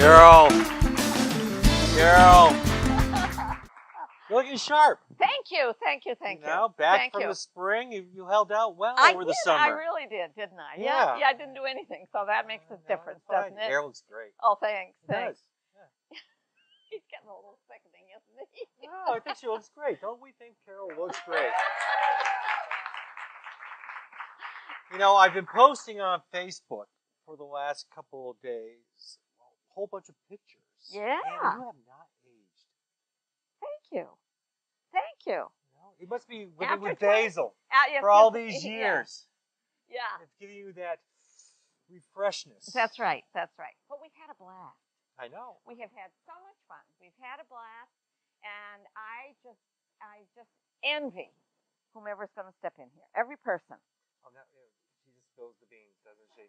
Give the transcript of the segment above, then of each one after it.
Girl. You're looking sharp. Thank you. Now, back Thank from you. the spring, you held out well I over did. the summer. I really did, didn't I? Yeah. Yeah, I didn't do anything, so that makes a difference, doesn't it? Hair looks great. Oh, thanks. It does. Yeah. He's getting a little sickening, isn't he? No, I think she looks great. Don't we think Carol looks great? You know, I've been posting on Facebook for the last couple of days a whole bunch of pictures. Yeah. And you have not aged. Thank you. It must be living with 20 Basil yes, for all these years. Yeah. It's giving you that refreshness. That's right. But we've had a blast. I know. We have had so much fun. We've had a blast, and I just envy whomever's going to step in here. Every person. Oh, no, she just spills the beans, doesn't she?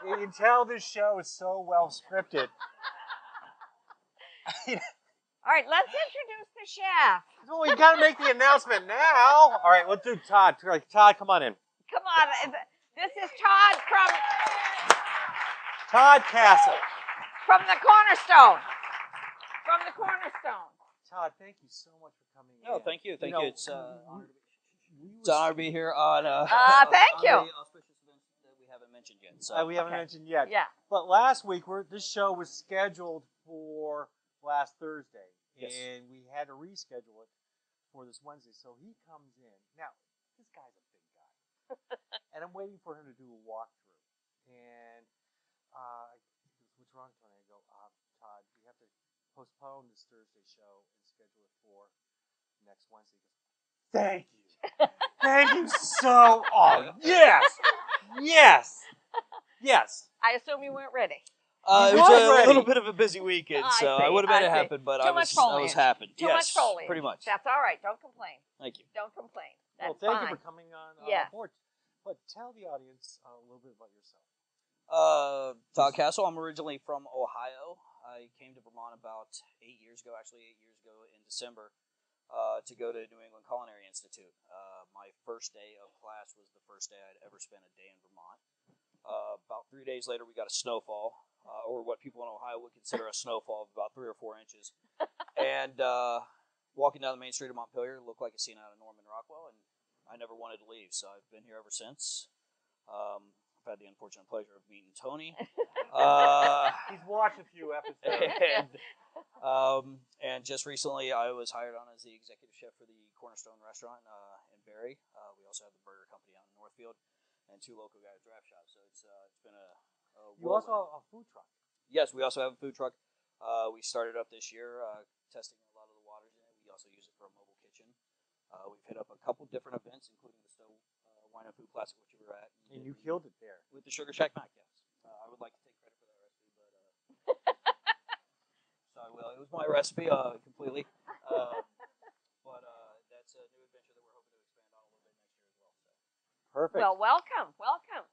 You can tell this show is so well scripted. All right, let's introduce the chef. Well, we got to make the announcement now. All right, let's do Todd. Todd, come on in. Come on. This is Todd Todd Cassell. from the Cornerstone. Todd, thank you so much for coming in. No, thank you. Thank you. It's an it's honor to be here on Thank you. the auspicious event that we haven't mentioned yet. So we haven't mentioned yet. Yeah. But last week, this show was scheduled for last Thursday. Yes. And we had to reschedule it for this Wednesday. So he comes in. Now, this guy's a big guy. And I'm waiting for him to do a walkthrough. And he goes, what's wrong, Tony? I go, Todd, we have to postpone this Thursday show and schedule it for next Wednesday. He goes, thank you. Thank you so. Oh, yes. I assume you weren't ready. it was a little bit of a busy weekend, so I would have made it happen, but I was happy. Too much foliage. Pretty much. That's all right. Don't complain. Thank you. Don't complain. That's Well, thank fine. you for coming on Yeah. board. But tell the audience a little bit about yourself. Todd Cassell. I'm originally from Ohio. I came to Vermont about 8 years ago in December, to go to New England Culinary Institute. My first day of class was the first day I'd ever spent a day in Vermont. About 3 days later, we got a snowfall, or what people in Ohio would consider a snowfall of about 3 or 4 inches. And walking down the main street of Montpelier looked like a scene out of Norman Rockwell, and I never wanted to leave, so I've been here ever since. I've had the unfortunate pleasure of meeting Tony. He's watched a few episodes. And just recently, I was hired on as the executive chef for the Cornerstone restaurant in Barrie. We also have the burger company out in Northfield and 2 local guys draft shops. So it's been a You also have a food truck. Yes, we also have a food truck. We started up this year, testing a lot of the waters in it. We also use it for a mobile kitchen. We've hit up a couple different events, including the Stowe Wine and Food Classic, which you were at. And you killed it there. With the Sugar Shack Mac, yes. I would like to take credit for that recipe, but so I will. It was my recipe completely. But that's a new adventure that we're hoping to expand on a little bit next year as well. So. Perfect. Well, welcome.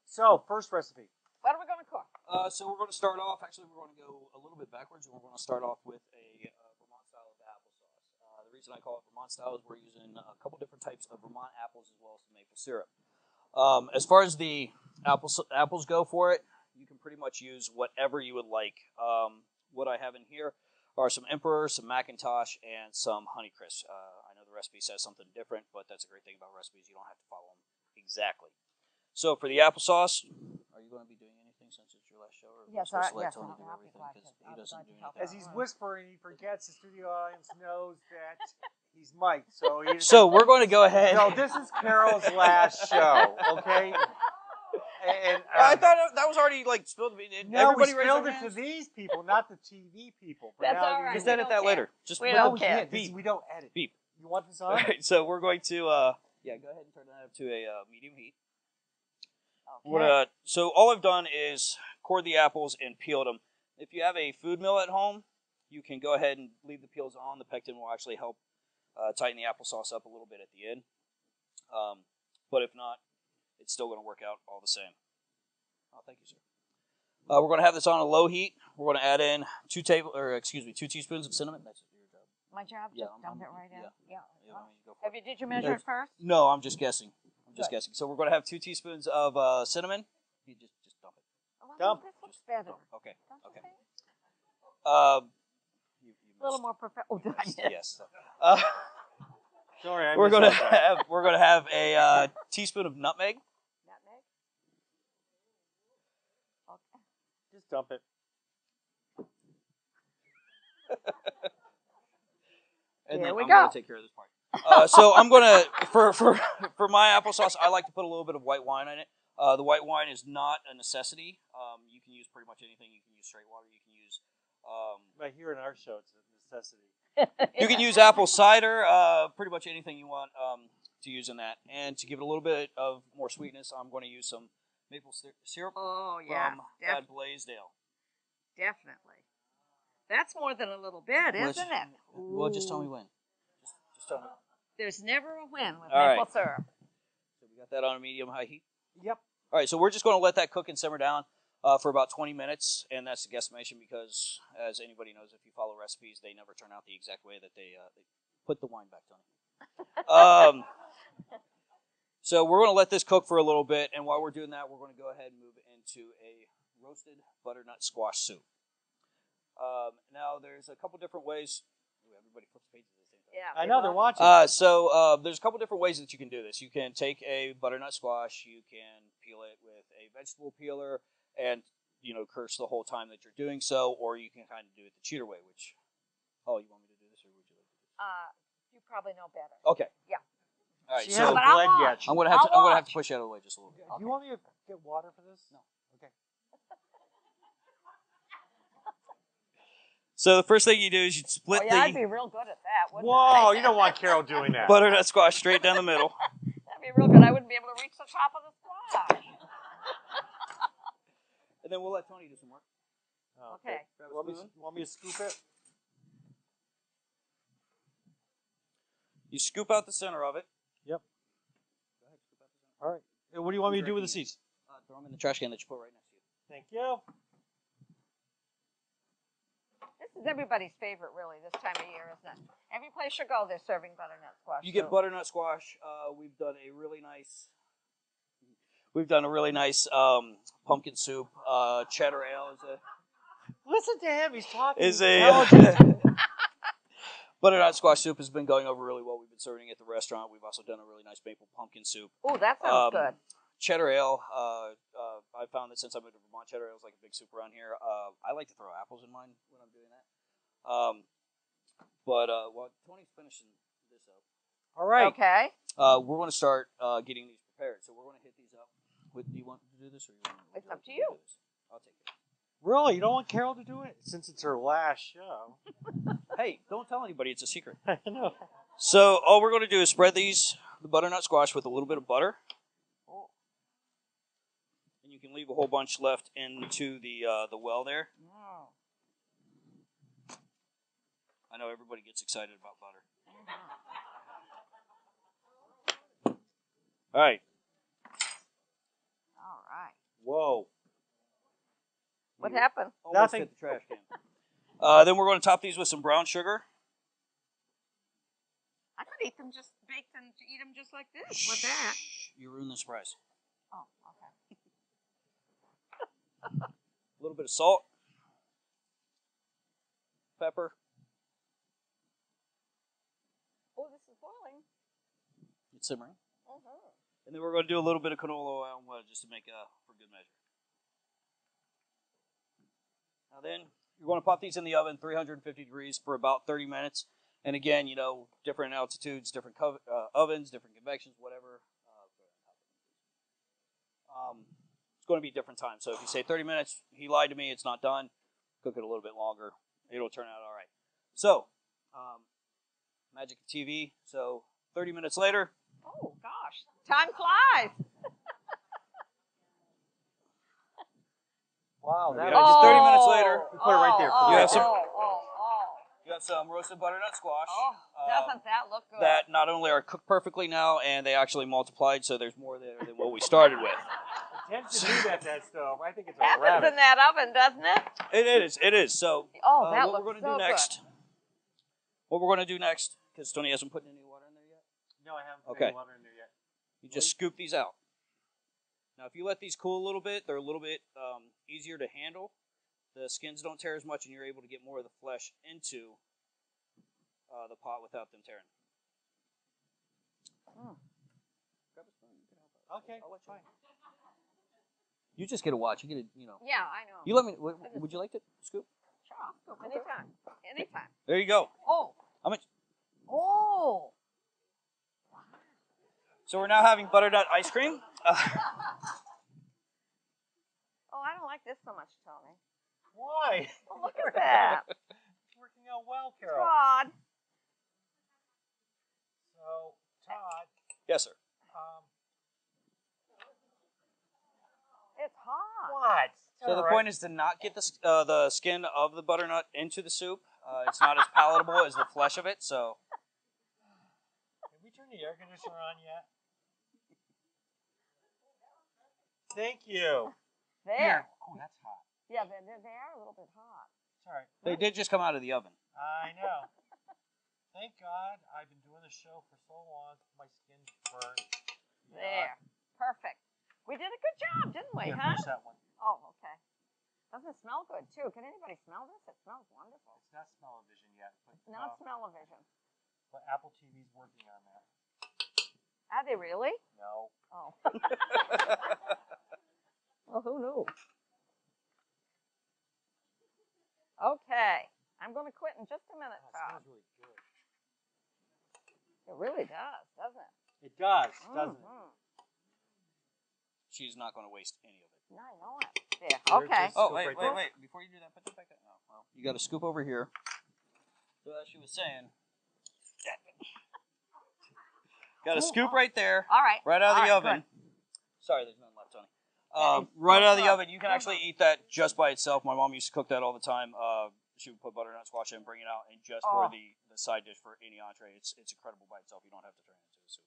So, first recipe. What are we going to cook? So we're going to start off, we're going to go a little bit backwards, and we're going to start off with a Vermont style of applesauce. The reason I call it Vermont style is we're using a couple different types of Vermont apples as well as the maple syrup. As far as the apples go for it, you can pretty much use whatever you would like. What I have in here are some Emperor, some Macintosh, and some Honeycrisp. I know the recipe says something different, but that's a great thing about recipes. You don't have to follow them exactly. So for the applesauce, are you going to be doing anything since it's your last show? Or Yes, Tony do I'll everything be glad because to. he doesn't do anything. As he's whispering, he forgets the studio audience knows that he's Mike. So we're going to go ahead. No, this is Carol's last show, okay? And I thought that was already spilled. no, we Everybody raised spilled their it to hands? these people, not the TV people. But That's now all right. Just We edit don't that care. later. Just We No, don't we care. can't. We don't edit. Beep. You want this All on? right, so we're going to go ahead and turn that up to a medium heat. Okay. So all I've done is cored the apples and peeled them. If you have a food mill at home, you can go ahead and leave the peels on. The pectin will actually help tighten the applesauce up a little bit at the end. But if not, it's still going to work out all the same. Oh, thank you, sir. We're going to have this on a low heat. We're going to add in 2 teaspoons of cinnamon. That's your job. My job? Yeah, Just dump it right in? Yeah. You want me to go for it? Did you measure it first? No, I'm just guessing. So we're going to have 2 teaspoons of cinnamon. You just dump it. Oh, Dump. This looks better. Okay. Don't you Okay. think? You A little missed. more professional. Oh, did I miss? Yes. Sorry, I we're missed gonna that. have a teaspoon of nutmeg. Nutmeg. Okay. Just dump it. And Here then we I'm go. gonna take care of this part. So I'm gonna for my applesauce, I like to put a little bit of white wine in it. The white wine is not a necessity. You can use pretty much anything. You can use straight water. You can use. Right here in our show, it's a necessity. You can use apple cider. Pretty much anything you want to use in that. And to give it a little bit of more sweetness, I'm going to use some maple syrup Oh, yeah. from Bad Blaisdell. Definitely. That's more than a little bit, isn't it? Well, just tell me when. Just tell me. There's never a win with All maple right. syrup. So we got that on a medium-high heat. Yep. All right, so we're just going to let that cook and simmer down for about 20 minutes, and that's the guesstimation because, as anybody knows, if you follow recipes, they never turn out the exact way that they put the wine back, Tony. So we're going to let this cook for a little bit, and while we're doing that, we're going to go ahead and move into a roasted butternut squash soup. Now, there's a couple different ways. Ooh, everybody flips pages at the same time. Yeah. I know they're watching. So there's a couple different ways that you can do this. You can take a butternut squash, you can peel it with a vegetable peeler, and curse the whole time that you're doing so, or you can kind of do it the cheater way. Which, you want me to do this, or would you like to do this? You probably know better. Okay. Yeah. All right. She So hasn't But I'll bled yet. watch. I'm gonna have to push you out of the way just a little bit. Do you want me to get water for this? No. Okay. So the first thing you do is you split I'd the be real good at that, wouldn't Whoa, I? you don't want Carol doing that. butternut squash straight down the middle. That'd be real good. I wouldn't be able to reach the top of the squash. And then we'll let Tony do some work. Oh, Okay. Grab a Want spoon. me to scoop it? You scoop out the center of it. Yep. Go ahead, scoop out the center. All right. And what do you want me to do with the seeds? Throw them in the trash can that you put right next to you. Thank you. This is everybody's favorite, really, this time of year, isn't it? Every place you go, they're serving butternut squash. You get butternut squash. We've done a really nice pumpkin soup. Cheddar ale Listen to him. He's talking. is a intelligent. butternut squash soup has been going over really well. We've been serving it at the restaurant. We've also done a really nice maple pumpkin soup. Oh, that sounds good. Cheddar ale. I found that since I moved to Vermont, cheddar ale is like a big soup around here. I like to throw apples in mine when I'm doing that. But while Tony's finishing this up, All right. Okay. we're going to start getting these prepared. So we're going to hit these up. Do you want to do this, or you want? It's up to you. I'll take it. Really? You don't want Carol to do it? Since it's her last show. Hey, don't tell anybody. It's a secret. I know. So all we're going to do is spread the butternut squash with a little bit of butter. And you can leave a whole bunch left into the well there. Oh. I know everybody gets excited about butter. All right. All right. Whoa. What happened? Almost Nothing. hit the trash can. Then we're going to top these with some brown sugar. I could eat them just baked and eat them just like this with that. You ruined the surprise. Oh, okay. A little bit of salt, pepper. Oh, this is boiling. It's simmering. Mm-hmm. And then we're going to do a little bit of canola oil just to make for good measure. Now then, you're going to pop these in the oven, 350 degrees for about 30 minutes. And again, different altitudes, different ovens, different convections, whatever. It's going to be different times. So if you say 30 minutes, he lied to me, it's not done. Cook it a little bit longer. It'll turn out all right. So, magic of TV. So 30 minutes later. Oh, gosh. Time flies. Wow. That Yeah, just 30 minutes later. You put it right there. You have some- Oh. You got some roasted butternut squash. Oh, doesn't that look good? That not only are cooked perfectly now, and they actually multiplied, so there's more there than what we started with. It tends to do that stove. I think it's a happens rabbit. in that oven, doesn't it? It is. So Oh, that what looks we're going to so do next? What we're going to do next? Because Tony hasn't put any water in there yet. No, I haven't put Okay. any water in there yet. You just scoop these out. Now, if you let these cool a little bit, they're a little bit easier to handle. The skins don't tear as much, and you're able to get more of the flesh into the pot without them tearing. Mm. Grab a spoon. You can help out. Okay, I'll let you. fine. You just get a watch. You get a, Yeah, I know. You let me. Would you like to scoop? Sure, I'll scoop anytime. Anytime. There you go. Oh. How much? Oh. So we're now having butternut ice cream. Oh, I don't like this so much, Tony. Why? Oh, look at that. It's working out well, Carol. Todd. So, Todd. Yes, sir. It's hot. What? So the point is to not get the skin of the butternut into the soup. It's not as palatable as the flesh of it. So. Have we turned the air conditioner on yet? Thank you. There. Oh, that's hot. Yeah, they are a little bit hot. It's all right. They did just come out of the oven. I know. Thank God I've been doing the show for so long. My skin's burnt. There. Perfect. We did a good job, didn't we, Here, huh? finish that one. Oh, okay. Doesn't it smell good, too? Can anybody smell this? It smells wonderful. It's not smell-o-vision yet, but Not smell-o-vision. but Apple TV's working on that. Are they really? No. Oh. Well, who knew? Okay. I'm going to quit in just a minute, Oh, it Todd. smells really good. It really does, doesn't it? It does, doesn't it? Mhm. She's not going to waste any of it. No, I know it. There. There, Okay. just- Oh, Scoop wait. right there. Before you do that, put that back up. Oh, well, you got to scoop over here. So as she was saying, got to scoop right there, All right. right out of the All oven. right, Sorry, there's nothing left, Tony. Yeah, Right out of the good. oven. You can actually eat that just by itself. My mom used to cook that all the time. She would put butternut squash in and bring it out, and just for the side dish for any entree, it's incredible by itself. You don't have to turn it into a soup.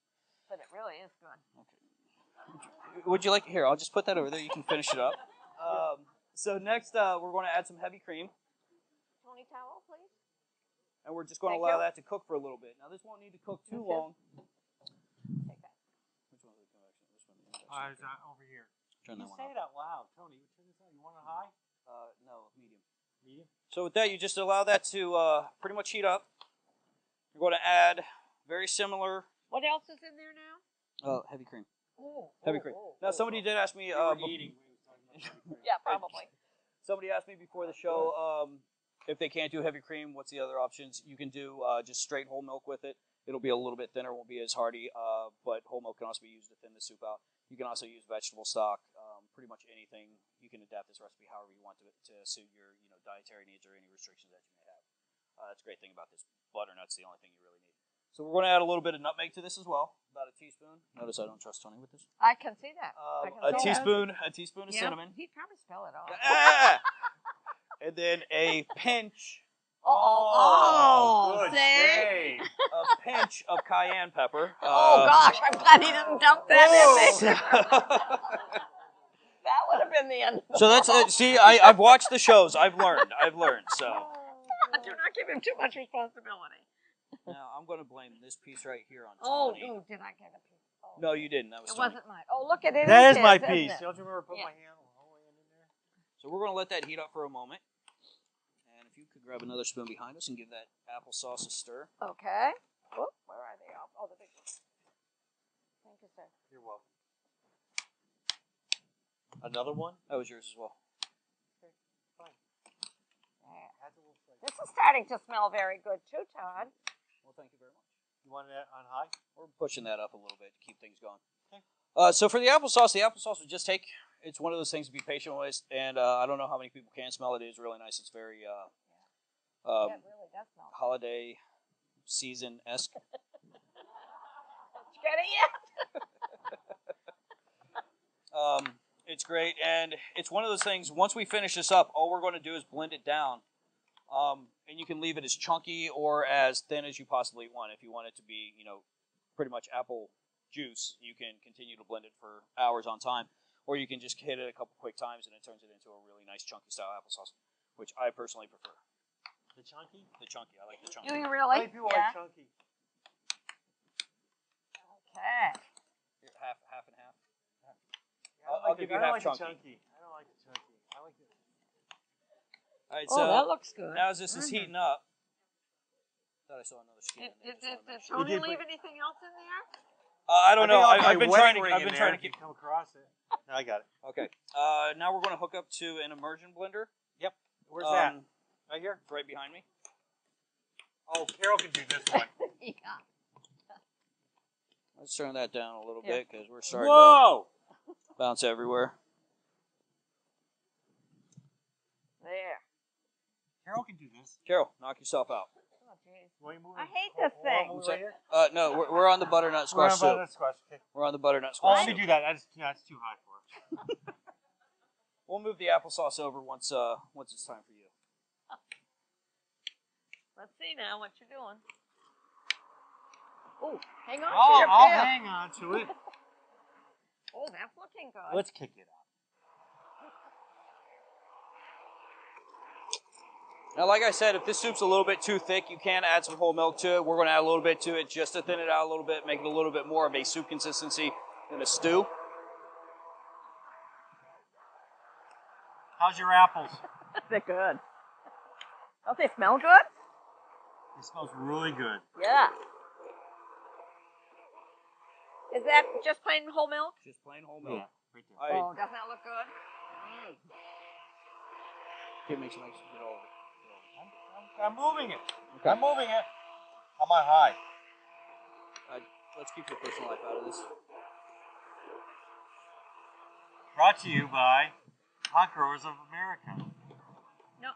But it really is good. Okay. Would you like here? I'll just put that over there. You can finish it up. So next, we're going to add some heavy cream, Tony, towel, please. and we're just going to Thank allow you. that to cook for a little bit. Now this won't need to cook too Okay. long. Take that. Which one is the convection? This one. It's over here. Turn You that one say up. it out loud, Tony. You turn this on. You want it high? No, medium. Medium. So with that, you just allow that to pretty much heat up. You're going to add very similar What else is in there now? heavy cream. Oh, Heavy cream. Now somebody did ask me. We were eating. We was talking about heavy cream. Yeah, probably. Somebody asked me before the show if they can't do heavy cream, what's the other options? You can do just straight whole milk with it. It'll be a little bit thinner, won't be as hearty, but whole milk can also be used to thin the soup out. You can also use vegetable stock, pretty much anything. You can adapt this recipe however you want to suit your dietary needs or any restrictions that you may have. That's a great thing about this. Butternut's the only thing you really need. So we're going to add a little bit of nutmeg to this as well, about a teaspoon. Notice I don't trust Tony with this. I can see that. A teaspoon of cinnamon. He'd probably spell it all. And then a pinch. Oh, good see? shade. A pinch of cayenne pepper. Oh, gosh, I'm glad he didn't dump that in there. Whoa. That would have been the end. So that's it. See, I've watched the shows. I've learned. So Do not give him too much responsibility. now I'm going to blame this piece right here on Oh, Tony. no, did I get a piece? Oh. No, you didn't. That was It Tony. wasn't mine. Oh, look at it. That is It my isn't piece. it? Don't you remember putting Yeah. my hand in there? So we're going to let that heat up for a moment. And if you could grab another spoon behind us and give that applesauce a stir. Okay. Whoop, where are they? Oh, the big ones. Thank you, sir. You're welcome. Another one? That was yours as well. Fine. There. Adds a little flavor. This is starting to smell very good too, Todd. Well, thank you very much. You want it on high? We're pushing that up a little bit to keep things going. Okay. So for the applesauce would just take. It's one of those things to be patient with, and I don't know how many people can smell it. It is really nice. It's very Yeah, it really does smell. holiday season-esque. Did you get it yet? It's great, and it's one of those things. Once we finish this up, all we're going to do is blend it down, and you can leave it as chunky or as thin as you possibly want. If you want it to be, pretty much apple juice, you can continue to blend it for hours on time, or you can just hit it a couple quick times, and it turns it into a really nice chunky style applesauce, which I personally prefer. The chunky? The chunky, I like the chunky. Do you How really? many people like chunky? Okay. Here, half and half. I'll give you half chunky. I don't like the chunky. I like it. All right, Oh, so that looks good. now as this is heating up, thought I saw another skin. Did Tony leave anything else in there? I don't know. I've been trying to. I've been trying to come across it. No, I got it. Okay. Now we're going to hook up to an immersion blender. Yep. Where's that? Right here. It's right behind me. Oh, Carol can do this one. Yeah. Let's turn that down a little bit because we're starting Whoa! to bounce everywhere. There. Carol can do this. Carol, knock yourself out. Oh, geez. Move I hate this thing. Right here? No, we're on the butternut squash soup. Okay. We're on the butternut Oh, squash let me soup. do that. That's too high for it. We'll move the applesauce over once it's time for you. Let's see now what you're doing. Oh, hang on to Oh, your I'll bib. hang on to it. Oh, that's looking good. Let's kick it up. Now, like I said, if this soup's a little bit too thick, you can add some whole milk to it. We're going to add a little bit to it just to thin it out a little bit, make it a little bit more of a soup consistency than a stew. How's your apples? They're good. Don't they smell good? It smells really good. Yeah. Is that just plain whole milk? Just plain whole milk. Yeah, right there. Oh, doesn't that look good? It makes nice to get all of it. I'm moving it. Okay. I'm moving it. I'm on high. Let's keep your personal life out of this. Brought to you by Hot Growers of America. No,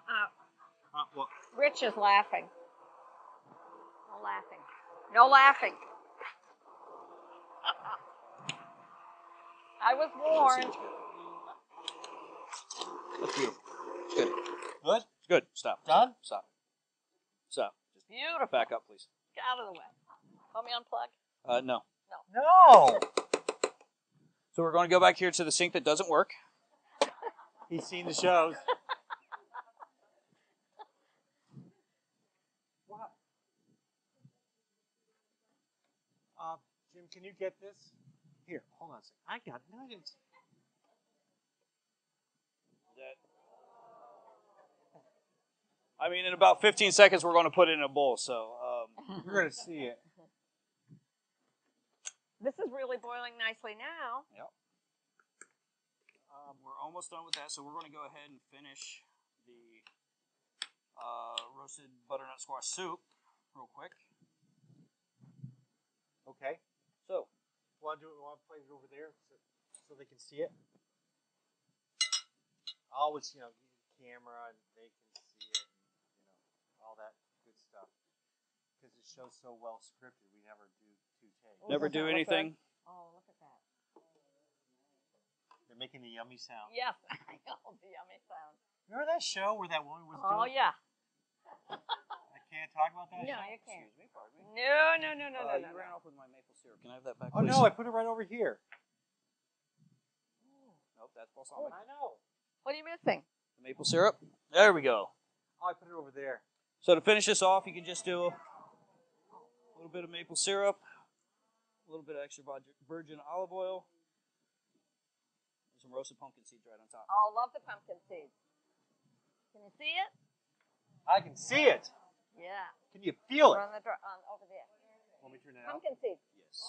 Well, Rich is laughing. No laughing. No laughing. I was warned. That's beautiful. It's good. good? It's good. Stop. Done? Stop. Stop. Just Beautiful. back up, please. Get out of the way. Let me unplug. No. No. So we're going to go back here to the sink that doesn't work. He's seen the shows. What? Jim, can you get this? Here, hold on a second. I got it. No, I didn't. I mean, in about 15 seconds, we're going to put it in a bowl. So You're going to see it. This is really boiling nicely now. Yep. We're almost done with that, so we're going to go ahead and finish the roasted butternut squash soup real quick. Okay. So, Want to place it over there so they can see it? Always, use the camera and they can see it, and, all that good stuff. Because it shows so well scripted, we never do two takes. never do anything. Oh, look at that. They're making the yummy sound. Yes, I know the yummy sound. Remember that show where that woman was Oh, doing? yeah. I can't talk about that No, show? you can't. Excuse me, pardon me. No. You ran off with my maple syrup. Can I have that back, Oh, please? no, I put it right over here. Nope, that's balsamic. I know. What are you missing? The maple syrup. There we go. Oh, I put it over there. So to finish this off, you can just do a little bit of maple syrup, a little bit of extra virgin olive oil, and some roasted pumpkin seeds right on top. Oh, love the pumpkin seeds. Can you see it? I can see it. Yeah. Can you feel We're it? on over there. Let me turn it out. Pumpkin seeds. Yes.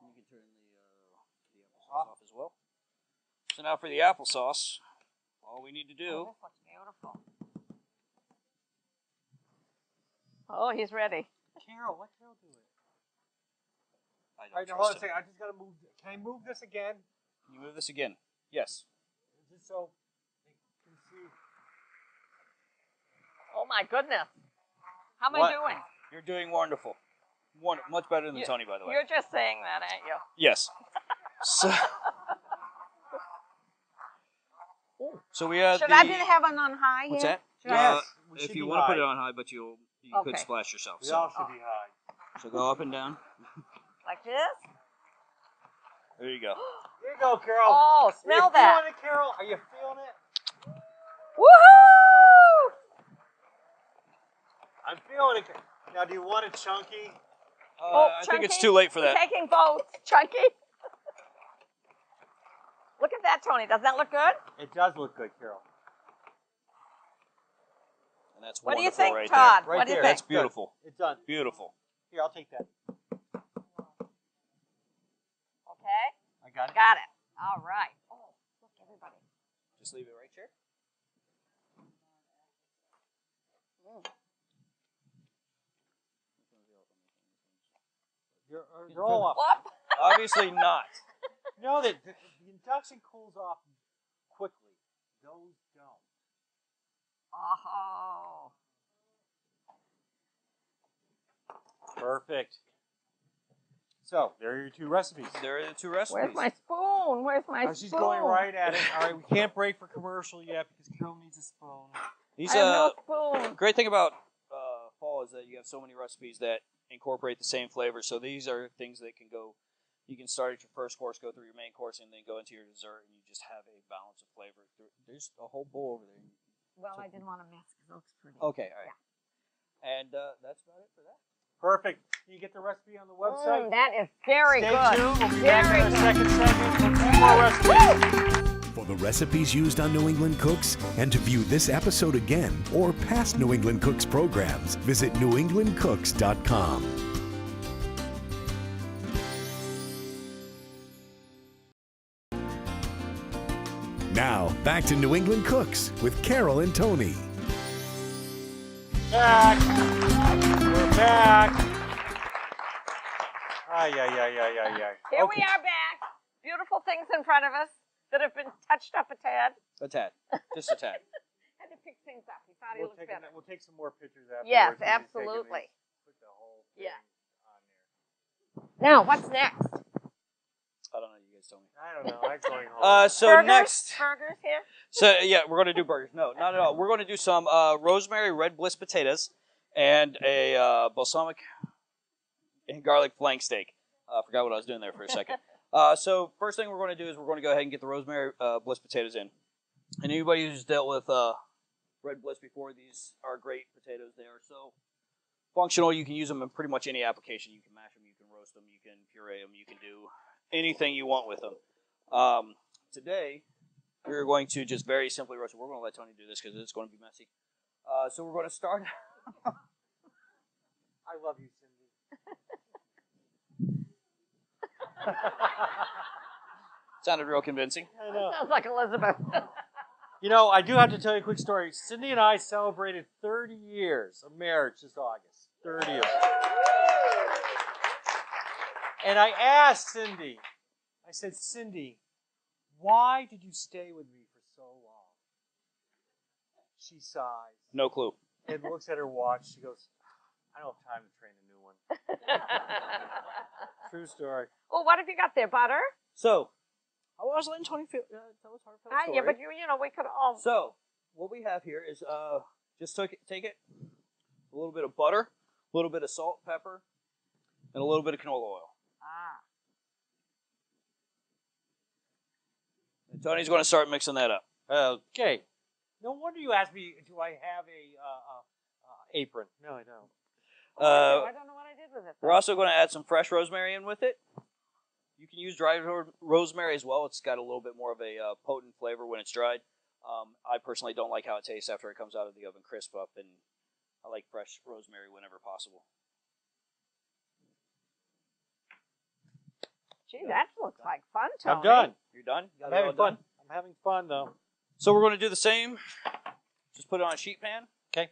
And you can turn the applesauce off as well. So now for the applesauce, all we need to do. Oh, this looks beautiful. Oh, he's ready. Carol, let Carol do it. I All right, don't now hold on a trust second. him. I just got to move. Can I move this again? Can you move this again? Yes. Just so they can see. Oh, my goodness. How am I What? doing? You're doing wonderful. Much better than Tony, by the way. You're just saying that, aren't you? Yes. So we have Should the. I have it on high What's here? that? Should I- Yes. we If should you be want to put high. it on high, but you could Okay. splash yourself. We So, all should be high. so go up and down. Like this? There you go. Here you go, Carol. Oh, smell Are you that. feeling it, Carol? Are you feeling it? Woohoo! I'm feeling it. Now, do you want it chunky? I think it's Chunky? too late for We're that. taking votes. Chunky? Look that, Tony? Does that look good? It does look good, Carol. And that's What do wonderful you think, right Todd? there. What do you That's think? beautiful. It's done. Beautiful. Here, I'll take that. Okay. I got it. Got it. All right. Oh, look, everybody. Just leave it right here. You're all off. What? Obviously not. You know that the induction cools off quickly. Those don't. Oh. Perfect. So, there are your two recipes. There are the two recipes. Where's my spoon? Where's my spoon? She's going right at it. All right, we can't break for commercial yet because Carol needs a spoon. These, I have no spoon. great thing about fall is that you have so many recipes that incorporate the same flavor. So these are things that can go. You can start at your first course, go through your main course, and then go into your dessert, and you just have a balance of flavor. There's a whole bowl over there. Well, I didn't want to mess because it looks pretty. Okay, all right. Yeah. And that's about it for that. Perfect. You get the recipe on the website. That is very Stay good. tuned. We'll be Very back in good. a second segment for 2 more recipes. For the recipes used on New England Cooks and to view this episode again or past New England Cooks programs, visit newenglandcooks.com. Now, back to New England Cooks with Carol and Tony. Back. We're back. Ay. Here we are back. Beautiful things in front of us that have been touched up a tad. A tad. Just a tad. Had to pick things up. He thought he looked better. We'll take some more pictures afterwards. Yes, and just take absolutely. these, put the whole thing Yeah. on there. Now, what's next? I don't know. You guys tell me. I don't know. I'm going home. So Burgers? next. Burgers here? So yeah, we're going to do burgers. No, not at all. We're going to do some rosemary red bliss potatoes and a balsamic and garlic flank steak. I forgot what I was doing there for a second. So first thing we're going to do is we're going to go ahead and get the rosemary bliss potatoes in. And anybody who's dealt with red bliss before, these are great potatoes. They are so functional. You can use them in pretty much any application. You can mash them, you can roast them, you can puree them, you can do anything you want with them. Today, we're going to just very simply roast them. We're going to let Tony do this because it's going to be messy. So we're going to start. I love you, Cindy. Sounded real convincing. I know. Sounds like Elizabeth. You know, I do have to tell you a quick story. Cindy and I celebrated 30 years of marriage this August. 30 years. And I asked Cindy, I said, Cindy, why did you stay with me for so long? She sighs No clue. and looks at her watch. She goes, I don't have time to train a new one. True story. Well, what have you got there? Butter? So, I was letting Tony tell his heartfelt story. Yeah, but you know, we could all. So, what we have here is just take it, a little bit of butter, a little bit of salt, pepper, and a little bit of canola oil. Ah. And Tony's going to start mixing that up. Okay. No wonder you asked me, do I have a apron? No, I don't. I don't know what I did with it. We're also going to add some fresh rosemary in with it. You can use dried rosemary as well. It's got a little bit more of a potent flavor when it's dried. I personally don't like how it tastes after it comes out of the oven crisp up, and I like fresh rosemary whenever possible. Gee, that looks like fun, Tony. I'm done. You're done? I'm having fun. I'm having fun, though. So we're going to do the same. Just put it on a sheet pan. Okay.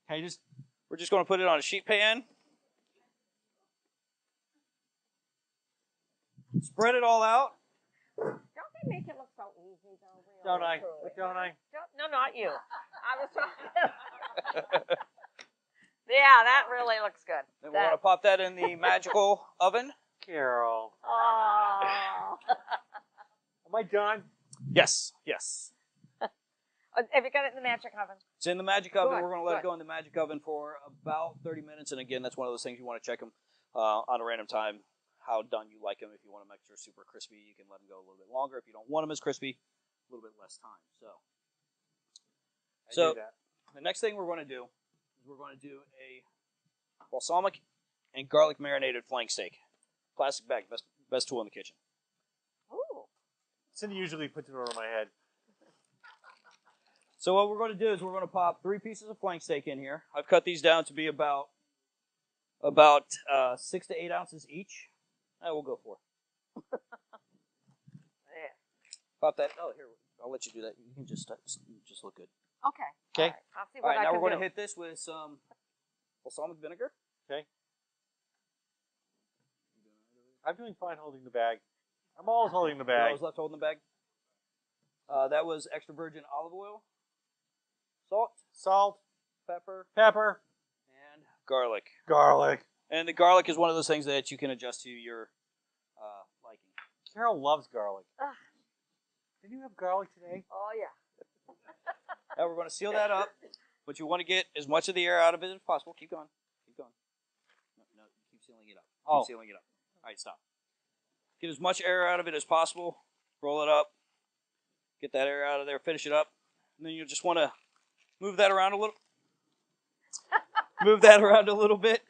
Can you just... We're just going to put it on a sheet pan. Spread it all out. Don't they make it look so easy, though? Don't I? Don't I? No, not you. I was talking. Yeah, that really looks good. Then we're going to pop that in the magical oven. Carol. Oh. Am I done? Yes. Have you got it in the magic oven? It's in the magic oven. Good, We're going to let it good. go in the magic oven for about 30 minutes. And again, that's one of those things you want to check them on a random time, how done you like them. If you want them extra super crispy, you can let them go a little bit longer. If you don't want them as crispy, a little bit less time. I do that. The next thing we're going to do is we're going to do a balsamic and garlic marinated flank steak. Plastic bag, best tool in the kitchen. Ooh. Cindy usually puts it over my head. So what we're going to do is we're going to pop 3 pieces of flank steak in here. I've cut these down to be about 6 to 8 ounces each. We'll go 4. Yeah. Pop that. Oh, here. I'll let you do that. You can just look good. Okay. Okay. All right. I'll see All what right, I now can we're going do. to hit this with some balsamic vinegar. Okay. I'm doing fine holding the bag. I'm always holding the I bag. was left holding the bag. That was extra virgin olive oil, salt, Salt, pepper, pepper, and garlic. garlic. And the garlic is one of those things that you can adjust to your liking. Carol loves garlic. Ugh. Did you have garlic today? Oh, yeah. Now we're going to seal that up, but you want to get as much of the air out of it as possible. Keep going. Keep going. No, keep sealing it up. Keep sealing it up. All right, stop. Get as much air out of it as possible. Roll it up. Get that air out of there. Finish it up. And then you just want to move that around a little. Move that around a little bit.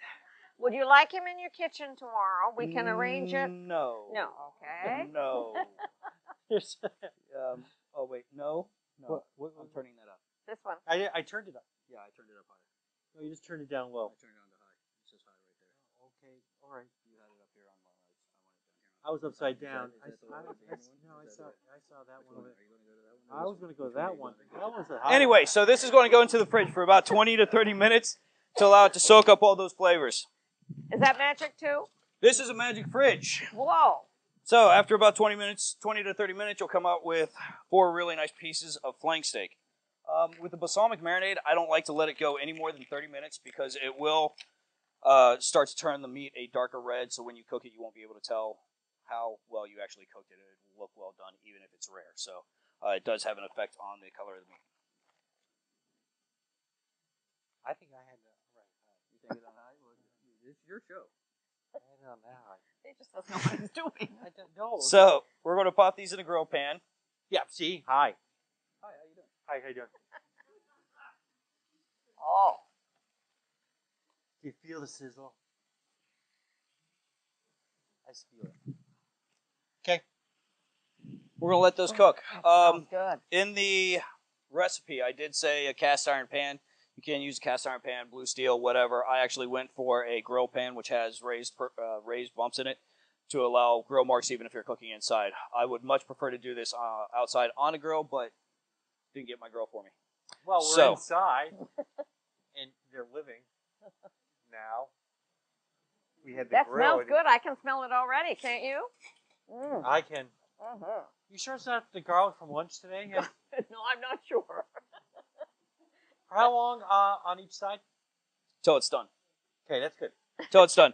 Would you like him in your kitchen tomorrow? We can arrange it. No. No. Okay. No. There's- Oh, wait. No. No. What I'm turning that up. This one. I turned it up. Yeah, I turned it up higher. No, you just turned it down low. I turned it on to high. It says high right there. Okay, all right. You had it up here on low. I want it down here. I was upside down. Is that the one with the other one? No, I Is saw that the I saw that Which one. one? Are you going to go to that one? I was going to go to that one. That was a Anyway, so this is going to go into the fridge for about 20 to 30 minutes to allow it to soak up all those flavors. Is that magic too? This is a magic fridge. Whoa. So after about 20 to 30 minutes, you'll come out with 4 really nice pieces of flank steak. With the balsamic marinade, I don't like to let it go any more than 30 minutes because it will start to turn the meat a darker red. So when you cook it, you won't be able to tell how well you actually cooked it. It will look well done, even if it's rare. So it does have an effect on the color of the meat. I think I had that right. You think it on high? Well, it's your show. I had it on that high. He just doesn't know what he's doing. I don't know. So we're going to pop these in a grill pan. Yeah. See. Hi. Hi, how you doing? Hi. How you doing? Oh. Do you feel the sizzle? I just feel it. Okay. We're going to let those cook. Sounds good. In the recipe, I did say a cast iron pan. You can use a cast iron pan, blue steel, whatever. I actually went for a grill pan, which has raised bumps in it to allow grill marks even if you're cooking inside. I would much prefer to do this outside on a grill, but didn't get my grill for me. Well, we're inside, and they're living now. We had the That grill. smells good. I can smell it already. Can't you? Mm. I can. Uh-huh. You sure it's not the garlic from lunch today? And No, I'm not sure. how long on each side? Till it's done. Okay, that's good. Till it's done.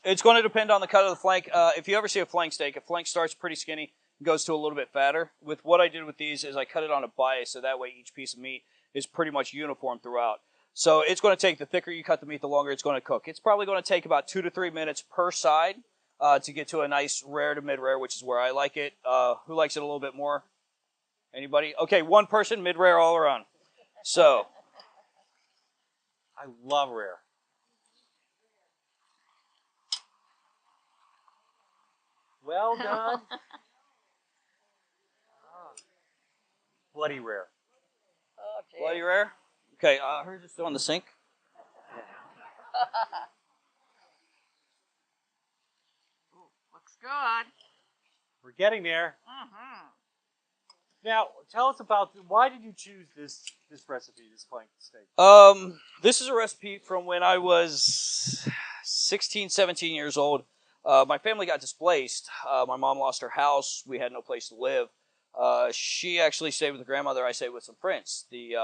It's going to depend on the cut of the flank. If you ever see a flank steak, a flank starts pretty skinny, goes to a little bit fatter. With what I did with these is I cut it on a bias, so that way each piece of meat is pretty much uniform throughout. So it's going to take, the thicker you cut the meat, the longer it's going to cook. It's probably going to take about 2 to 3 minutes per side to get to a nice rare to mid-rare, which is where I like it. Who likes it a little bit more? Anybody? Okay, one person, mid-rare all around. So, I love rare. Well done. Bloody rare. Oh, geez. bloody rare. Okay, hers is still in the sink. Ooh, looks good. We're getting there. Mm-hmm. Now, tell us about why did you choose this recipe, this flank steak? This is a recipe from when I was 16, 17 years old. My family got displaced. My mom lost her house. We had no place to live. She actually stayed with her grandmother. I stayed with some friends. The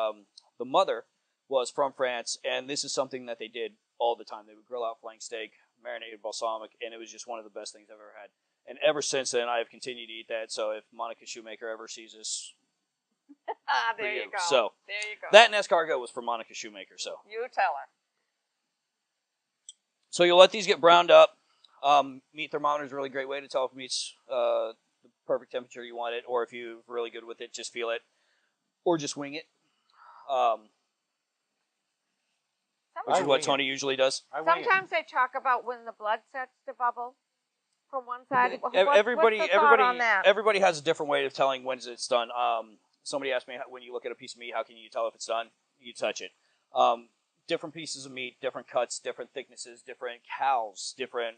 mother was from France, and this is something that they did all the time. They would grill out flank steak, marinated balsamic, and it was just one of the best things I've ever had. And ever since then, I have continued to eat that. So if Monica Shoemaker ever sees this, There you go. So, there you go. that and escargot was for Monica Shoemaker. So You tell her. So you'll let these get browned up. Meat thermometer is a really great way to tell if meat's the perfect temperature you want it, or if you're really good with it, just feel it, or just wing it. Which is what Tony usually does. Sometimes they talk about when the blood starts to bubble. from one side? Everybody, what's the thought on that? everybody has a different way of telling when it's done. Somebody asked me, when you look at a piece of meat, how can you tell if it's done? You touch it. Different pieces of meat, different cuts, different thicknesses, different cows, different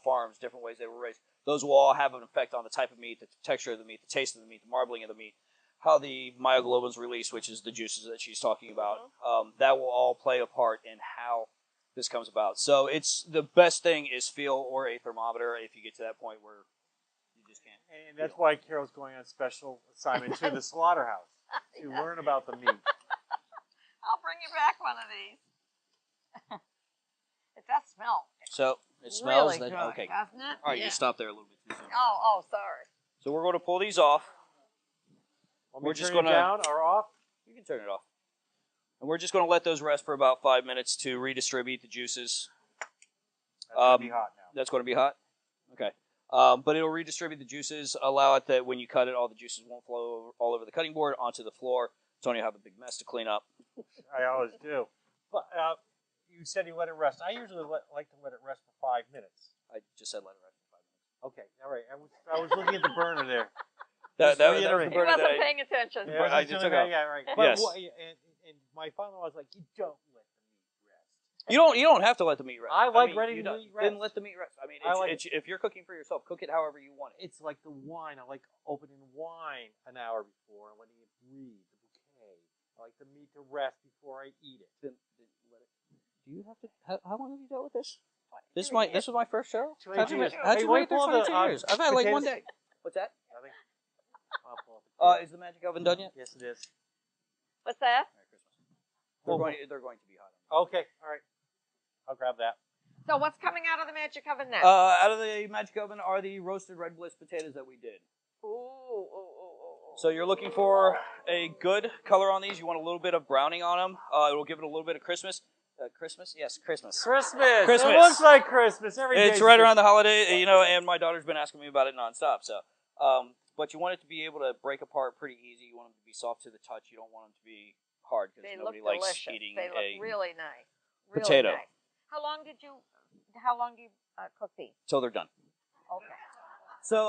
farms, different ways they were raised. Those will all have an effect on the type of meat, the texture of the meat, the taste of the meat, the marbling of the meat, how the myoglobin's released, which is the juices that she's talking about. That will all play a part in how this comes about. So it's the best thing is feel or a thermometer if you get to that point where you just can't. And that's why Carol's going on special assignment to the slaughterhouse to learn about the meat. I'll bring you back one of these. It does smell. So it smells. Really good, okay. doesn't it? All right, you stop there a little bit too soon. Oh, sorry. So we're going to pull these off. We're just going to down or off. You can turn it off. And we're just going to let those rest for about 5 minutes to redistribute the juices. That's going to be hot now. That's going to be hot? Okay. But it'll redistribute the juices, allow it that when you cut it, all the juices won't flow all over the cutting board onto the floor. Tony will have a big mess to clean up. I always do. But you said you let it rest. I usually like to let it rest for 5 minutes. I just said let it rest for 5 minutes. Okay, all right. I was looking at the burner there. That was the He burner wasn't paying attention. Yeah, I just took out. Yeah, right. Yes. But, and my father-in-law was like, you don't let the meat rest. You don't have to let the meat rest. I like letting the meat rest. Then let the meat rest. I mean, if you're cooking for yourself, cook it however you want it. It's like the wine. I like opening wine an hour before and letting it breathe, the bouquet. I like the meat to rest before I eat it. Then let it. Do you have to? How long have you dealt with this? This was my first show. How'd you wait there 22 years? I've had like one day. What's that? Nothing. Is the magic oven done yet? Yes, it is. What's that? Merry Christmas. They're going to be hot. Okay, all right. I'll grab that. So what's coming out of the magic oven now? Out of the magic oven are the roasted red bliss potatoes that we did. Ooh. So you're looking for a good color on these. You want a little bit of browning on them. It will give it a little bit of Christmas. Christmas? Yes, Christmas. Christmas. Christmas. It looks like Christmas every day. It's right around the holiday, and my daughter's been asking me about it nonstop. So, but you want it to be able to break apart pretty easy. You want them to be soft to the touch. You don't want them to be hard because nobody likes eating They look really nice. Really potato. Nice. How long do you cook these? Till they're done. Okay. So,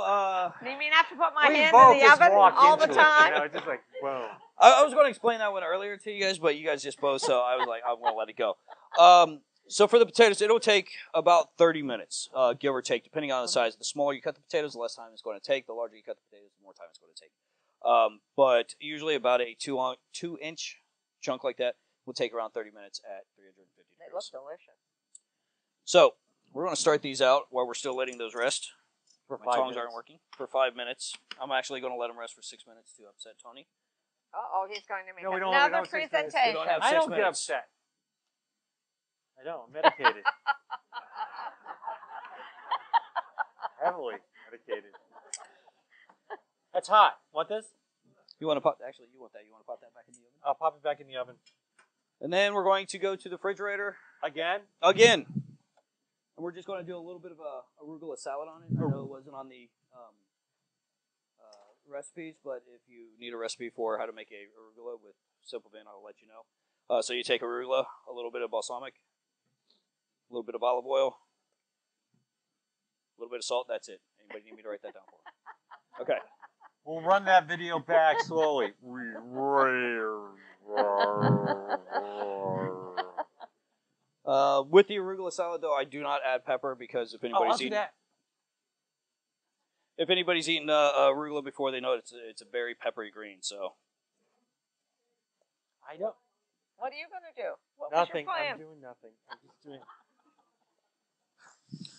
You mean I have to put my we hand both in the just oven walk all the into time? It, it's just like, boom. I was going to explain that one earlier to you guys, but you guys just posed, so I was like, I'm going to let it go. So for the potatoes, it'll take about 30 minutes, give or take, depending on the size. The smaller you cut the potatoes, the less time it's going to take. The larger you cut the potatoes, the more time it's going to take. But usually about a 2-inch chunk like that will take around 30 minutes at 350 degrees. They look delicious. So we're going to start these out while we're still letting those rest. For My tongs aren't working. For 5 minutes. I'm actually going to let them rest for 6 minutes to upset Tony. He's going to make No, we don't- another we don't have 6 minutes. presentation. We don't have I 6 don't get minutes. upset. I don't. I'm medicated. Heavily medicated. That's hot. Want this? You want to pop? Actually, you want that. You want to pop that back in the oven? I'll pop it back in the oven. And then we're going to go to the refrigerator Again? again. And we're just going to do a little bit of a arugula salad on it. I know it wasn't on the recipes, but if you need a recipe for how to make a arugula with simple bin, I'll let you know. So you take arugula, a little bit of balsamic, a little bit of olive oil, a little bit of salt. That's it. Anybody need me to write that down for? Okay. We'll run that video back slowly. With the arugula salad, though, I do not add pepper because if anybody's eaten, if anybody's eaten arugula before, they know it's a very peppery green. So I don't. What are you going to do? What Nothing. was your plan? I'm doing nothing. I'm just doing.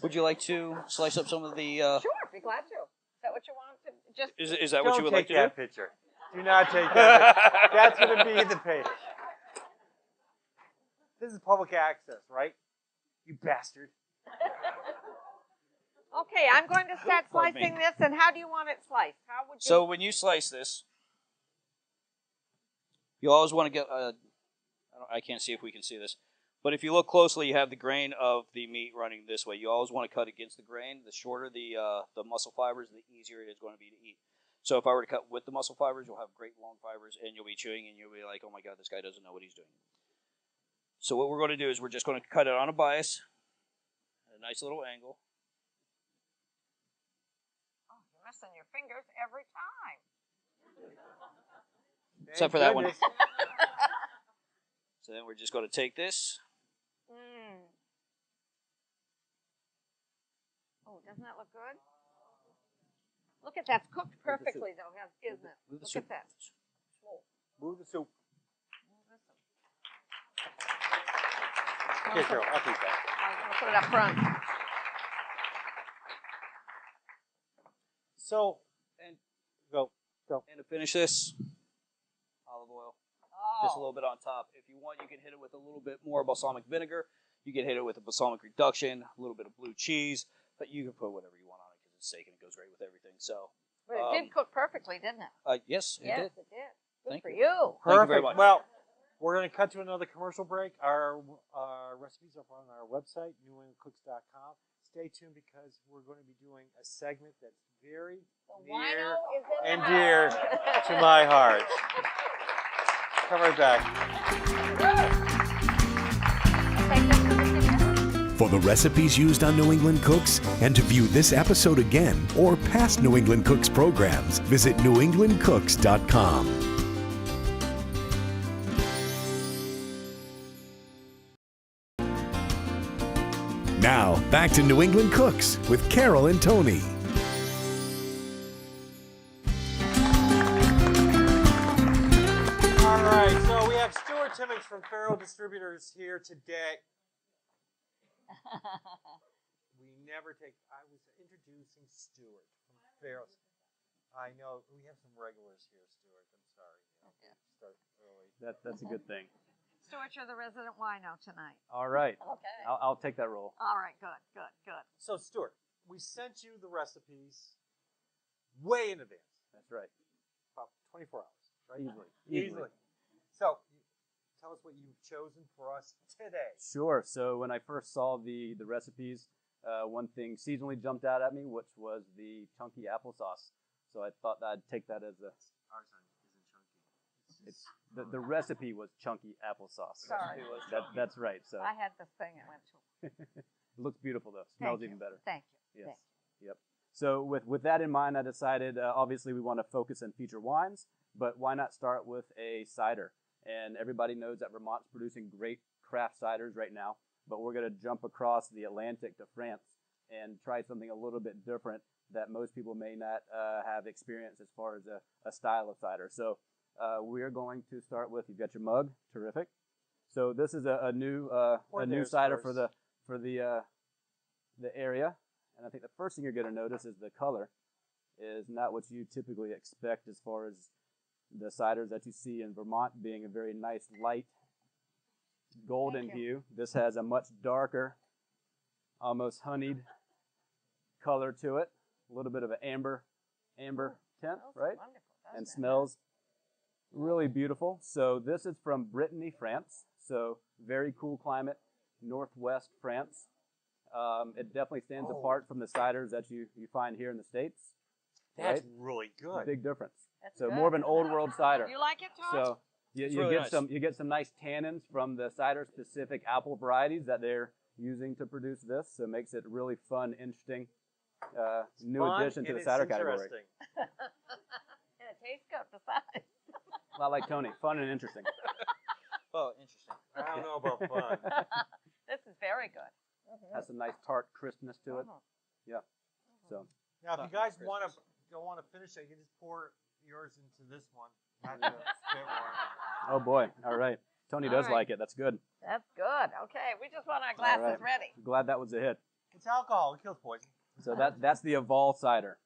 would you like to slice up some of the? Sure, be glad to. Is that what you want to just? Is that what you would like to Don't take do? that picture. Do not take that picture. That's going to be the page. This is public access, right? You bastard. Okay, I'm going to start Pardon me. slicing this, and how do you want it sliced? How would you? So when you slice this, you always want to get. I can't see if we can see this, but if you look closely, you have the grain of the meat running this way. You always want to cut against the grain. The shorter the muscle fibers, the easier it is going to be to eat. So if I were to cut with the muscle fibers, you'll have great long fibers, and you'll be chewing, and you'll be like, "Oh my God, this guy doesn't know what he's doing." So what we're going to do is we're just going to cut it on a bias, at a nice little angle. in your fingers every time. Except for that one. So then we're just going to take this. Oh, doesn't that look good? Look at that. It's cooked perfectly, though, isn't it? Look at that. Move the soup. Move this up. Okay, Carol, I'll take that. I'll put it up front. So, And go. And to finish this, olive oil. Just a little bit on top. If you want, you can hit it with a little bit more balsamic vinegar. You can hit it with a balsamic reduction, a little bit of blue cheese, but you can put whatever you want on it because it's steak and it goes great with everything. So, But it did cook perfectly, didn't it? yes, it Yes, did. it did. Good Thank for you. you. Thank you very much. Well, we're going to cut to another commercial break. Our recipes are on our website, newenglandcooks.com. Stay tuned because we're going to be doing a segment that's very near and dear to my heart. Come right back. For the recipes used on New England Cooks and to view this episode again or past New England Cooks programs, visit newenglandcooks.com. Now, back to New England Cooks with Carol and Tony. All right, so we have Stuart Timmons from Faro Distributors here today. I was introducing Stuart from Faro. I know, we have some regulars here, Stuart. I'm sorry. Okay. Start early. That's a good thing. Stuart, you're the resident wino tonight. All right. Okay. I'll take that role. All right, good. So, Stuart, we sent you the recipes way in advance. That's right. About 24 hours, right? Easily. So, tell us what you've chosen for us today. Sure. So when I first saw the recipes, one thing seasonally jumped out at me, which was the chunky applesauce. So I thought I'd take that as a. Ours isn't chunky. It's the recipe was chunky applesauce. Sorry. That's right. So I had this thing I went to. it looks beautiful though. Smells Thank even you. better. Thank you. Yes. Thank you. Yep. So with that in mind, I decided obviously we want to focus and feature wines, but why not start with a cider? And everybody knows that Vermont's producing great craft ciders right now, but we're going to jump across the Atlantic to France and try something a little bit different that most people may not have experienced as far as a style of cider. So we're going to start with, you've got your mug, terrific. So this is a new cider for the area. And I think the first thing you're going to notice is the color is not what you typically expect as far as the ciders that you see in Vermont being a very nice light golden hue. This has a much darker, almost honeyed color to it. A little bit of an amber tint, right? And smells really beautiful. So this is from Brittany, France. So very cool climate, northwest France. It definitely stands apart from the ciders that you find here in the States. That's right? really good. Big difference. That's So good. more of an old world cider. You like it, Todd? So you really get nice. you get some nice tannins from the cider specific apple varieties that they're using to produce this. So it makes it really fun, interesting, new Fun addition to and the cider it's category. interesting. And it tastes good besides. A lot like Tony, fun and interesting. Oh, interesting. I don't know about fun. This is very good. Has some nice tart crispness to it. Mhm. Yeah. So Now, if you guys don't want to finish it, you can just pour yours into this one. Not the spit one. oh boy, all right. Tony does All right. like it. That's good. That's good. Okay, we just want our glasses right. ready. Glad that was a hit. It's alcohol. It kills poison. So that's the Evolve cider.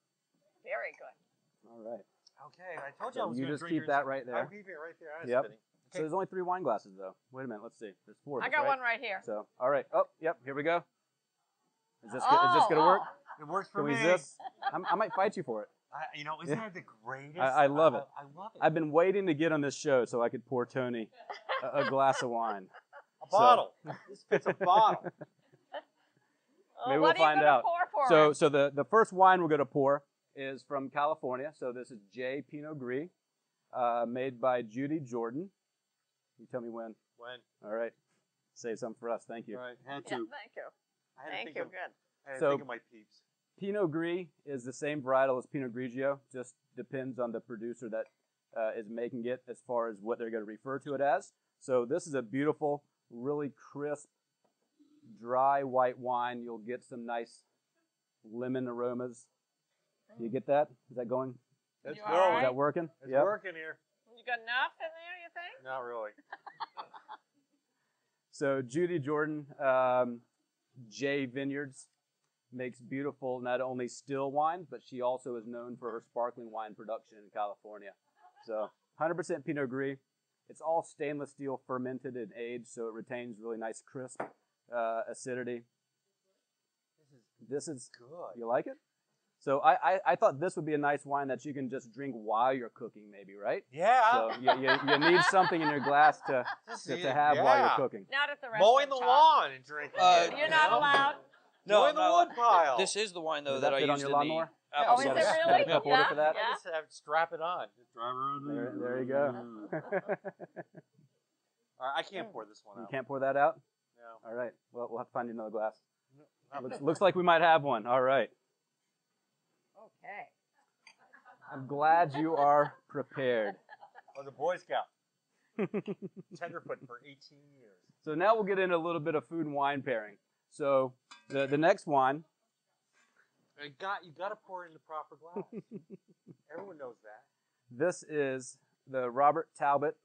Very good. All right. Okay, I told you So I was you going to just drink keep yours. that right there. I'll keep it right there. I was Yep. kidding. So there's only 3 wine glasses though. Wait a minute. Let's see. There's 4. Of I us, got right? one right here. So all right. Oh, yep. Here we go. Is this gonna work? It works for Can we me. this? I might fight you for it. Isn't that the greatest? I love it. I love it. I've been waiting to get on this show so I could pour Tony a glass of wine. A bottle. This fits a bottle. Maybe what we'll are you find gonna out. pour for So us? so the first wine we're going to pour is from California. So this is J. Pinot Gris, made by Judy Jordan. You tell me when. When? All right. Save some for us. Thank you. Right. Had Yeah, to. thank you. I had to Thank think you. of, Good. I had to So- think of my peeps. Pinot Gris is the same varietal as Pinot Grigio, just depends on the producer that is making it as far as what they're going to refer to it as. So this is a beautiful, really crisp, dry white wine. You'll get some nice lemon aromas. Do you get that? Is that going? Let's You go. all right? Is that working? It's Yep. working here. You got enough in there, you think? Not really. So Judy Jordan, J Vineyards, makes beautiful not only still wines, but she also is known for her sparkling wine production in California. So 100% Pinot Gris. It's all stainless steel fermented and aged, so it retains really nice crisp acidity. This is Good. You like it? So I thought this would be a nice wine that you can just drink while you're cooking, maybe, right? Yeah. So you need something in your glass to have while you're cooking. Not at the restaurant. Mowing the lawn and drinking. it, You're you not know? allowed. Mowing the wood pile. This is the wine though Does that that I fit on used your in the lawnmower? Oh, is apple it sauce. really? Got a cup holder for that? Yeah. I just have to strap it on. Just drive around. There you go. All right, I can't pour this one You out. can't pour that out? No. All right. Well, we'll have to find you another glass. Not Looks like we might have one. All right. Okay. I'm glad you are prepared. I was a Boy Scout. Tenderfoot for 18 years. So now we'll get into a little bit of food and wine pairing. So the next wine, You got to pour it in the proper glass. Everyone knows that. this is the Robert Talbot.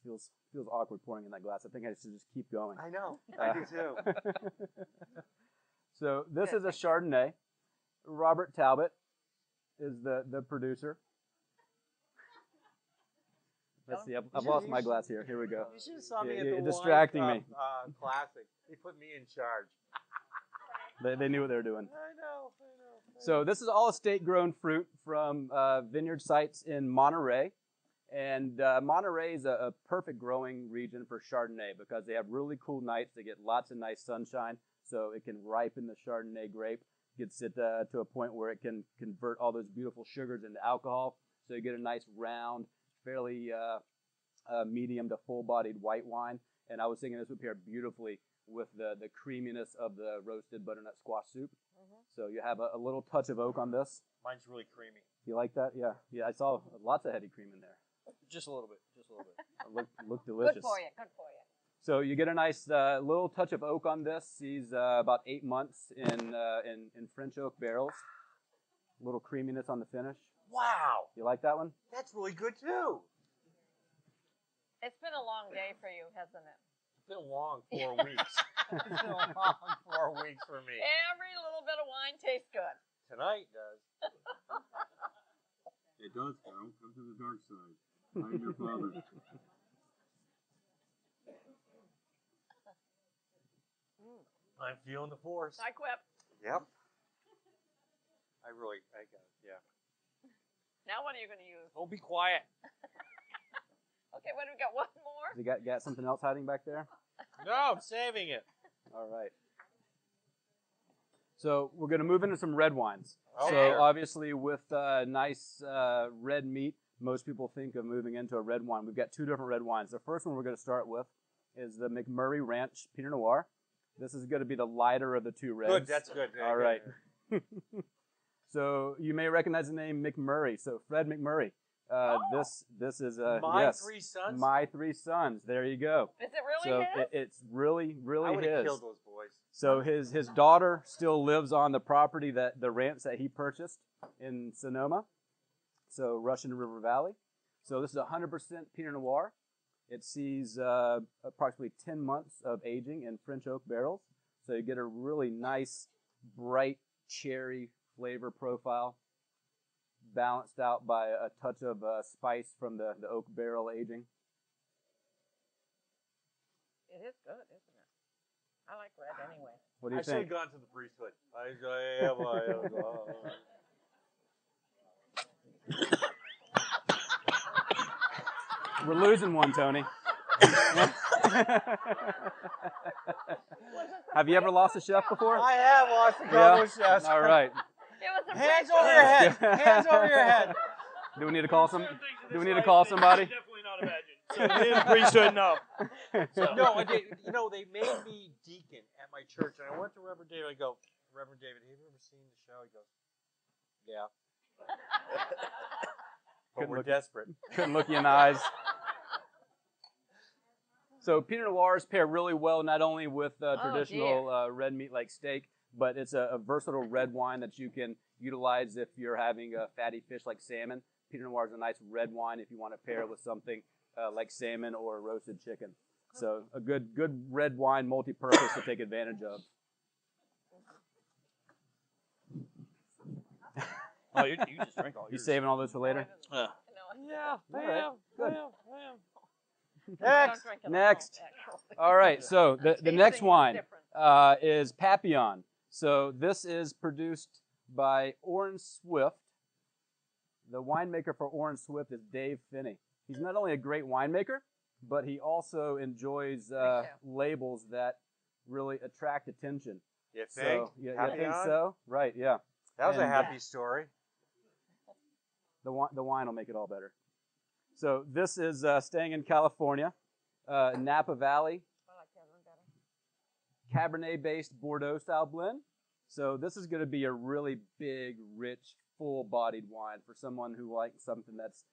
This feels awkward pouring in that glass. I think I should just keep going. I know. I do too. So this is a Chardonnay. Robert Talbot is the producer. Let's see. I've lost my glass here. Here we go. You should have saw me Yeah, at the you're distracting wine me. Classic. They put me in charge. They knew what they were doing. I know. So this is all estate-grown fruit from vineyard sites in Monterey. And Monterey is a perfect growing region for Chardonnay because they have really cool nights. They get lots of nice sunshine, so it can ripen the Chardonnay grape. Gets it to a point where it can convert all those beautiful sugars into alcohol. So you get a nice round, fairly medium to full-bodied white wine. And I was thinking this would pair beautifully with the creaminess of the roasted butternut squash soup. So you have a little touch of oak on this. Mine's really creamy. You like that? Yeah. I saw lots of heady cream in there. Just a little bit. It looked delicious. Good for you. Good for you. So you get a nice little touch of oak on this. He's about 8 months in French oak barrels. A little creaminess on the finish. Wow. You like that one? That's really good too. It's been a long day for you, hasn't it? It's been a long 4 weeks. It's been a long 4 weeks for me. Every little bit of wine tastes good. Tonight does. It does, Carol. Come to the dark side. I am your father. I'm feeling the force. I quit. Yep. I got it. Yeah. Now what are you going to use? Don't be quiet. Okay, what do we got? One more? You got something else hiding back there? No, I'm saving it. All right. So we're going to move into some red wines. Okay. So obviously with nice red meat, most people think of moving into a red wine. We've got two different red wines. The first one we're going to start with is the McMurray Ranch Pinot Noir. This is going to be the lighter of the two reds. Good, that's good. All right. So you may recognize the name McMurray. So Fred McMurray. This is My yes, three sons? My three sons. There you go. Is it really So his? it's really I would have his. killed those boys. So his daughter still lives on the property the ranch that he purchased in Sonoma. So Russian River Valley. So this is 100% Pinot Noir. It sees approximately 10 months of aging in French oak barrels. So you get a really nice, bright cherry flavor profile, balanced out by a touch of spice from the oak barrel aging. It is good, isn't it? I like red anyway. What do you I should have think? gone to the priesthood. We're losing one, Tony. Have you ever lost a chef before? I have lost a couple of chefs. All right. It was a Hands prick. over your head. Hands over your head. Do we need to call some? Do we need to call somebody? Definitely not a badge. So in priesthood, no. No, they made me deacon at my church, and I went to Reverend David. I go, Reverend David, have you ever seen the show? He goes, yeah. But we're desperate. Couldn't look you in the eyes. So Pinot Noirs pair really well not only with traditional red meat like steak, but it's a versatile red wine that you can utilize if you're having a fatty fish like salmon. Pinot Noir is a nice red wine if you want to pair it with something like salmon or roasted chicken. So a good red wine, multi-purpose to take advantage of. Oh, you just drink all You yours. saving all this for later? Yeah, I All right, am. good. I am. Don't drink it Next. alone, actually. All right, so the next Tasting is wine different. is Papillon. So this is produced by Orange Swift. The winemaker for Orange Swift is Dave Finney. He's not only a great winemaker, but he also enjoys labels that really attract attention. You think? So, you think Papillon? so? Right, yeah. That was a And, happy story. The wine will make it all better. So this is staying in California, Napa Valley, I like that one better. Cabernet-based Bordeaux-style blend. So this is going to be a really big, rich, full-bodied wine for someone who likes something that's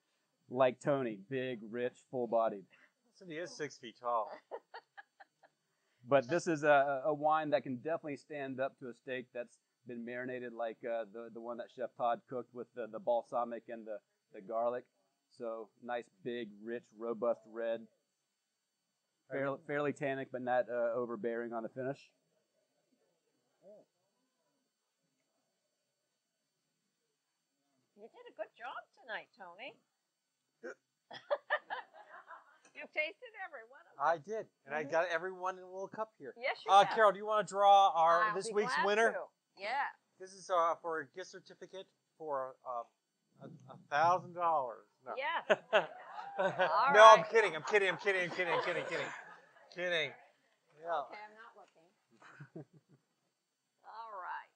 like Tony, big, rich, full-bodied. So he is 6 feet tall. But this is a wine that can definitely stand up to a steak that's been marinated like the one that Chef Todd cooked with the balsamic and the garlic. So nice, big, rich, robust red. Fairly tannic, but not overbearing on the finish. You did a good job tonight, Tony. You've tasted every one of them. I did, and I got everyone in a little cup here. Yes, you have. Carol, do you want to draw I'll this be week's glad winner? to. Yeah. This is for a gift certificate for $1,000. No. Yes. No, right. I'm kidding. Kidding. Yeah. Okay, I'm not looking. All right.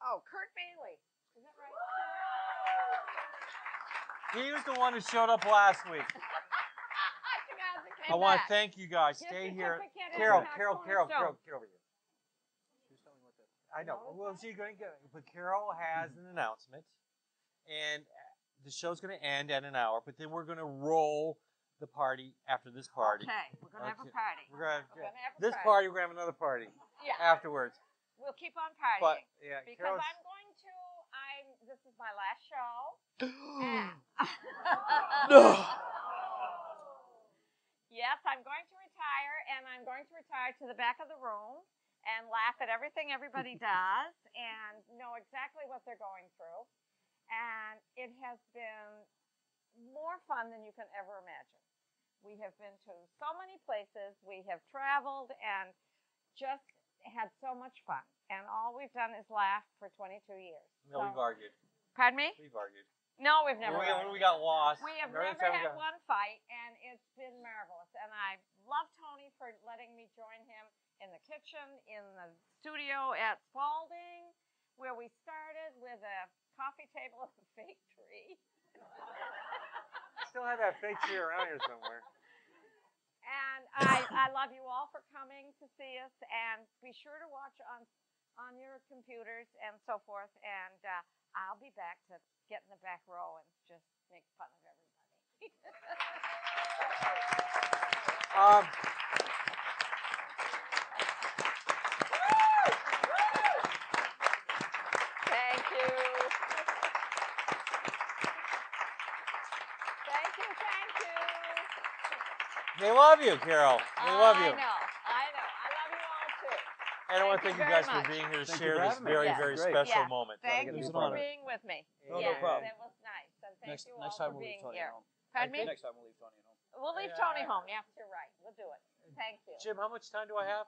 Oh, Kurt Bailey. Is that right? He was the one who showed up last week. I forgot to I want to thank you guys. His Stay here. certificate is Carol, not Carol, cornerstone. get over here. I know. Well, she's going to get it. But Carol has an announcement. And the show's going to end at an hour. But then we're going to roll the party after this party. Okay, we're going to have a party. We're gonna have this party, we're going to have another party Yeah. afterwards. We'll keep on partying. But, yeah, because Carol's... this is my last show. Yes, I'm going to retire, and I'm going to retire to the back of the room and laugh at everything everybody does and know exactly what they're going through. And it has been more fun than you can ever imagine. We have been to so many places. We have traveled and just had so much fun. And all we've done is laugh for 22 years. No, we've argued. Pardon me? We've argued. No, we've never. When we got lost. We have every never time we had got- one fight, and it's been marvelous. And I love Tony for letting me join him in the kitchen, in the studio at Spalding, where we started with a coffee table and a fake tree. Still have that fake tree around here somewhere. And I love you all for coming to see us, and be sure to watch on your computers and so forth. And I'll be back to get in the back row and just make fun of everybody. Thank you. Thank you. They love you, Carol. They love you. I know. I love you all too. And I want to Thank thank you you guys very for much. being here to Thank you share for this having me. very, Yes. very Great. special Yeah. moment. Thank It you was an for honor. being with me. No Yes, problem. it was nice. And thank you all Next for time we'll leave being Tony here. at home. Pardon me? Next time we'll leave Tony at home. We'll leave Tony home. Yes, you're right. We'll do it. Thank you. Jim, how much time do I have?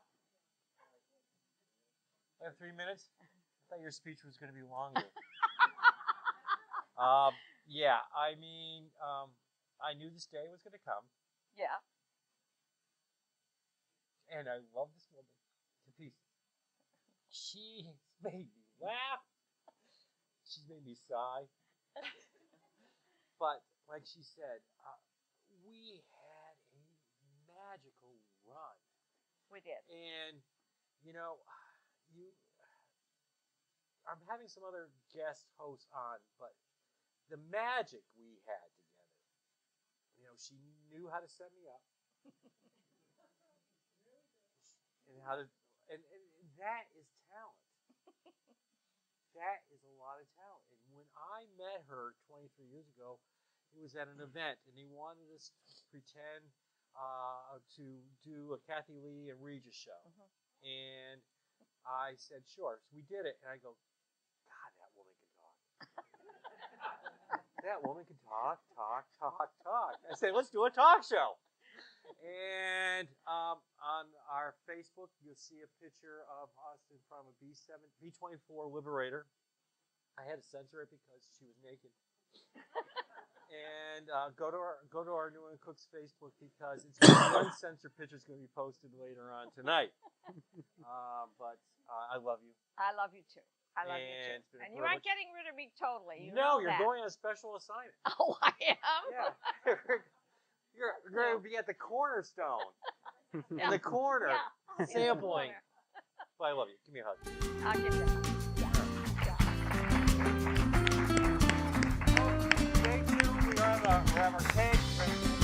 I have 3 minutes? I thought your speech was going to be longer. Yeah, I mean, I knew this day was going to come, Yeah. and I love this woman to pieces. She made me laugh. She's made me sigh. But, like she said, we had a magical run. We did. And you know, I'm having some other guest hosts on, but the magic we had together, she knew how to set me up. And how to, and that is talent. That is a lot of talent. And when I met her 23 years ago, it was at an event, and they wanted us to pretend to do a Kathy Lee and Regis show. And I said, sure. So we did it, and I go, God, that woman can talk. That woman can talk. I said, let's do a talk show. And on our Facebook, you'll see a picture of us in front of a B24 Liberator. I had to censor it because she was naked. And go to our New England Cooks Facebook because it's one censored picture is going to be posted later on tonight. But I love you. I love you too. I love you too. And you aren't getting rid of me totally. No, you're going on a special assignment. Oh, I am? Yeah. You're going to be at the Cornerstone. In the corner. Yeah. Sampling. But I love you. Give me a hug. I'll give you a hug. Stay tuned. We have our cake.